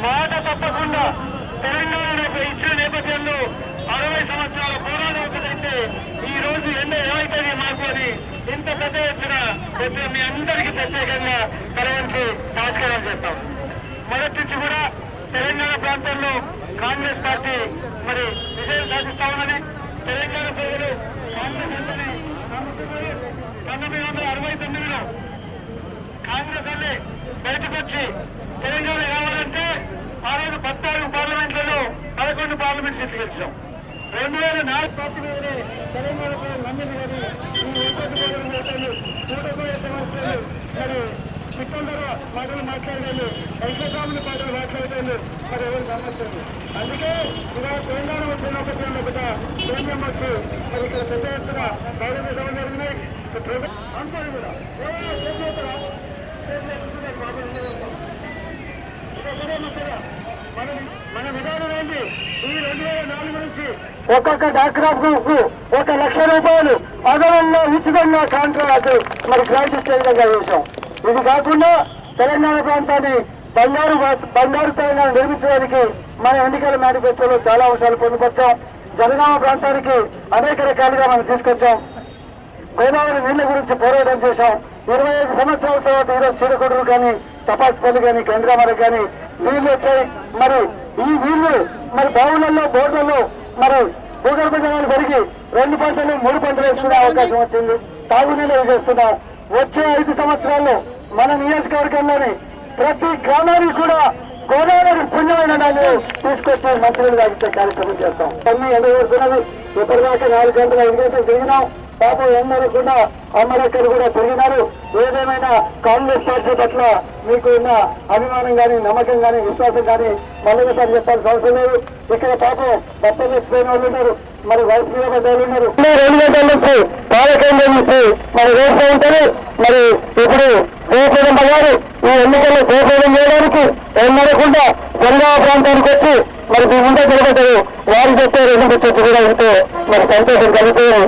మాట తప్పకుండా తెలంగాణ ఇచ్చిన నేపథ్యంలో 60 సంవత్సరాల పోరాటం ఒకటైతే ఈ రోజు ఎండ ఏమైతుంది మాకు అని ఇంత పెద్ద ఎత్తున మీ అందరికీ ప్రత్యేకంగా తరలించి నమస్కారాలు చేస్తాం. మొదటి నుంచి కూడా తెలంగాణ ప్రాంతంలో కాంగ్రెస్ పార్టీ మరి విజయం సాధిస్తా ఉన్నది. తెలంగాణ ప్రజలు కాంగ్రెస్ అంటే 1969లో కాంగ్రెస్ అన్ని బయటకు వచ్చి తెలంగాణ కావాలంటే ఆ రోజు 14 పార్లమెంట్లలో 11 పార్లమెంట్ సీట్లు గెలిచాం. 2004 పార్టీ మీదనే తెలంగాణ ప్రజలు నమ్మింది. కానీ ఈ ఏకైక సంవత్సరాలు మరి చిక్కందర మాటలు మాట్లాడాను, వెంకటరాముని పాటలు మాట్లాడాను, మరి ఎవరు గమనించండి. అందుకే ఇలా తెలంగాణ వచ్చిన ఒకటి కేంద్రం వచ్చి మరి ఇక్కడ పెద్ద ఎత్తున బయలుదేరి సభలు జరిగినాయి. అంతా కూడా మన విధానం ఏంటి? ఈ 2004 నుంచి ఒక్కొక్క డాక్రా గ్రూప్ 1 లక్ష రూపాయలు అదనంగా ఉచితంగా కాంట్రాక్ట్ మరి గ్రాంట్ ఇచ్చే విధంగా చేశాం. ఇది కాకుండా తెలంగాణ ప్రాంతాన్ని బంగారు తెలంగాణ నిర్మించడానికి మన ఎన్నికల మేనిఫెస్టోలో చాలా అంశాలు పొందుపరిచాం. జనగామ ప్రాంతానికి అనేక రకాలుగా మనం తీసుకొచ్చాం. గోదావరి నీళ్ల గురించి పోరాటం చేశాం. 25 సంవత్సరాల తర్వాత ఈరోజు చీడకొడులు కానీ తపాసుపల్లి కానీ గండ్రామరకు కానీ నీళ్లు వచ్చాయి. మరి ఈ నీళ్లు మరి బావులలో బోర్డులలో మరి భూగర్భ జలాలు పెరిగి 2 పంటలు 3 పంటలు వేసుకునే అవకాశం వచ్చింది. తాగునీళ్ళు చేస్తున్నాం. వచ్చే 5 సంవత్సరాల్లో మన నియోజకవర్గంలోని ప్రతి గ్రామానికి కూడా గోదావరి పుణ్యమైన నాళ్ళు తీసుకొచ్చి మంత్రులు తాగించే కార్యక్రమం చేస్తాం. అన్ని ఎండగొడుతున్నది. ఇప్పటిదాకా 4 గంటల 5 గంటలు తిరిగినాం. పాపం ఎండలకుండా అమ్మలక్కలు కూడా పెరిగినారు. ఏదేమైనా కాంగ్రెస్ పార్టీ పట్ల మీకు ఉన్న అభిమానం కానీ నమ్మకం కానీ విశ్వాసం కానీ మళ్ళీసారి చెప్పాల్సిన అవసరం లేదు. ఇక్కడ పాపం బట్టలు ఎక్కిపోయిన వాళ్ళు ఉన్నారు, మరి వయసు మీద పడ్డ వాళ్ళు ఉన్నారు. 2 గంటల నుంచి పాలకేంద్రం నుంచి మరి వేస్తూ ఉంటారు. మరి ఇప్పుడు జయప్రదం గారు ఈ ఎన్నికల్లో జయప్రదం చేయడానికి ఎన్నడకుండా జనగామ ప్రాంతానికి వచ్చి మరి మీ ముందే నిలబడ్డారు. వారు చెప్పే 2 చెప్పి కూడా ఉంటే మరి సంతోషం కలిగిపోయారు.